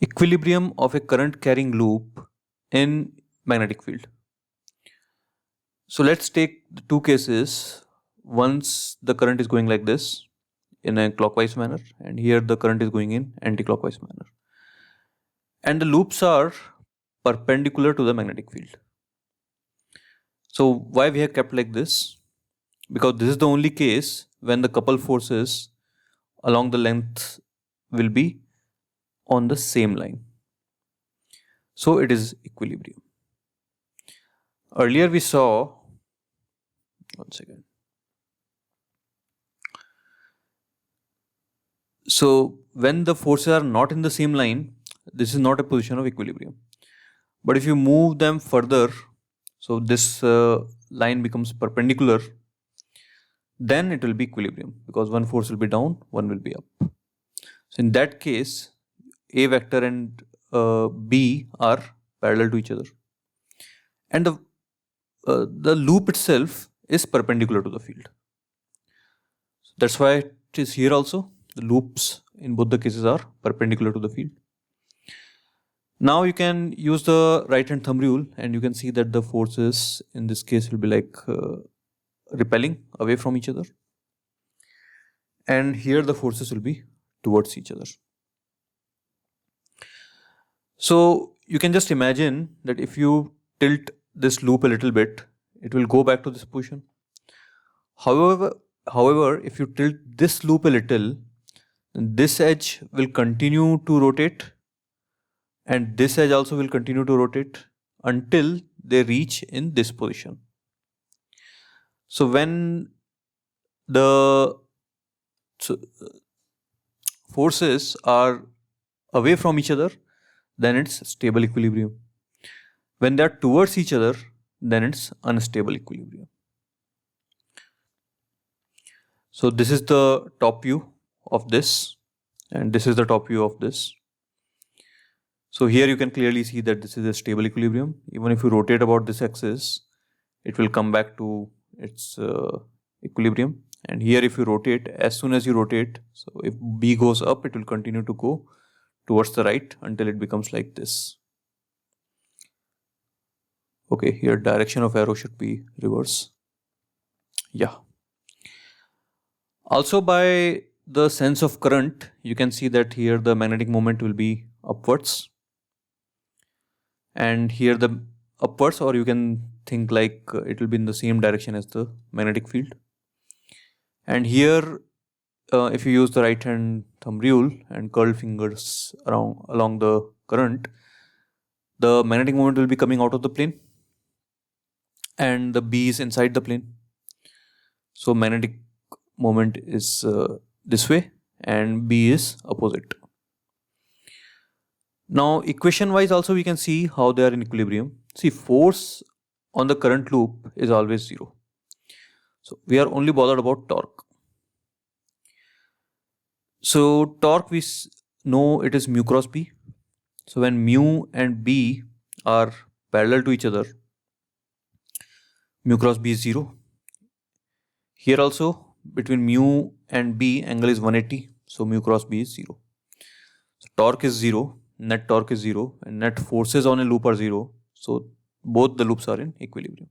Equilibrium of a current carrying loop in magnetic field. So let's take the two cases. Once the current is going like this in a clockwise manner, and here the current is going in anti-clockwise manner. And the loops are perpendicular to the magnetic field. So why we have kept like this? Because this is the only case when the couple forces along the length will be on the same line. So it is equilibrium. Earlier we saw, one second. So when the forces are not in the same line, this is not a position of equilibrium. But if you move them further, so this line becomes perpendicular, then it will be equilibrium, because one force will be down, one will be up. So in that case, A vector and B are parallel to each other, and the loop itself is perpendicular to the field. So that's why it is here also. The loops in both the cases are perpendicular to the field. Now you can use the right hand thumb rule, and you can see that the forces in this case will be like repelling away from each other, and here the forces will be towards each other. So you can just imagine that if you tilt this loop a little bit, it will go back to this position. However, if you tilt this loop a little, this edge will continue to rotate, and this edge also will continue to rotate until they reach in this position. So when the forces are away from each other, then it's stable equilibrium. When they are towards each other, then it's unstable equilibrium. So this is the top view of this, and this is the top view of this. So here you can clearly see that this is a stable equilibrium. Even if you rotate about this axis, it will come back to its equilibrium. And here if you rotate, as soon as you rotate, so if B goes up, it will continue to go towards the right until it becomes like this. Okay, here direction of arrow should be reverse. Yeah. Also by the sense of current, you can see that here the magnetic moment will be upwards, and here the upwards, or you can think like it will be in the same direction as the magnetic field. And here if you use the right hand thumb rule and curl fingers along the current, the magnetic moment will be coming out of the plane, and the B is inside the plane. So magnetic moment is this way, and B is opposite. Now equation wise also we can see how they are in equilibrium. See, force on the current loop is always 0. So we are only bothered about torque. So torque we know it is mu cross B. So when mu and B are parallel to each other, mu cross B is 0. Here also between mu and B angle is 180. So mu cross B is 0. So torque is 0, net torque is 0, and net forces on a loop are 0. So both the loops are in equilibrium.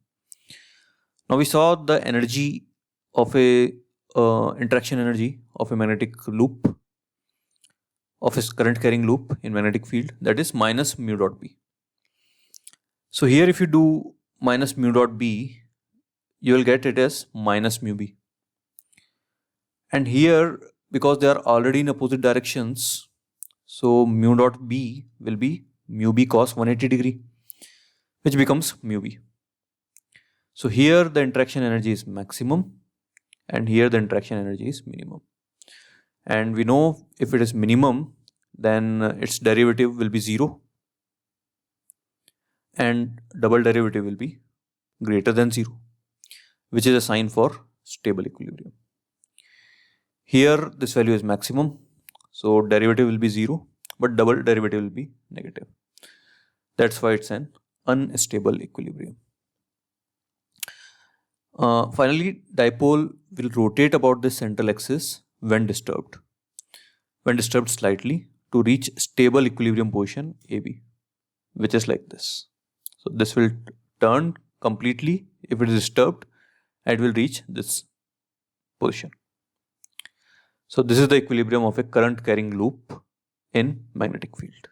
Now we saw the energy of a interaction energy of a magnetic loop, of a current carrying loop in magnetic field, that is minus mu dot B. So here if you do minus mu dot B, you will get it as minus mu B. And here, because they are already in opposite directions, so mu dot B will be mu B cos 180 degree, which becomes mu B. So here the interaction energy is maximum, and here the interaction energy is minimum. And we know if it is minimum, then its derivative will be 0, and double derivative will be greater than 0, which is a sign for stable equilibrium. Here this value is maximum, so derivative will be 0, but double derivative will be negative. That's why it's an unstable equilibrium. Finally, dipole will rotate about the central axis when disturbed slightly to reach stable equilibrium position AB, which is like this. So this will turn completely if it is disturbed, and it will reach this position. So this is the equilibrium of a current carrying loop in magnetic field.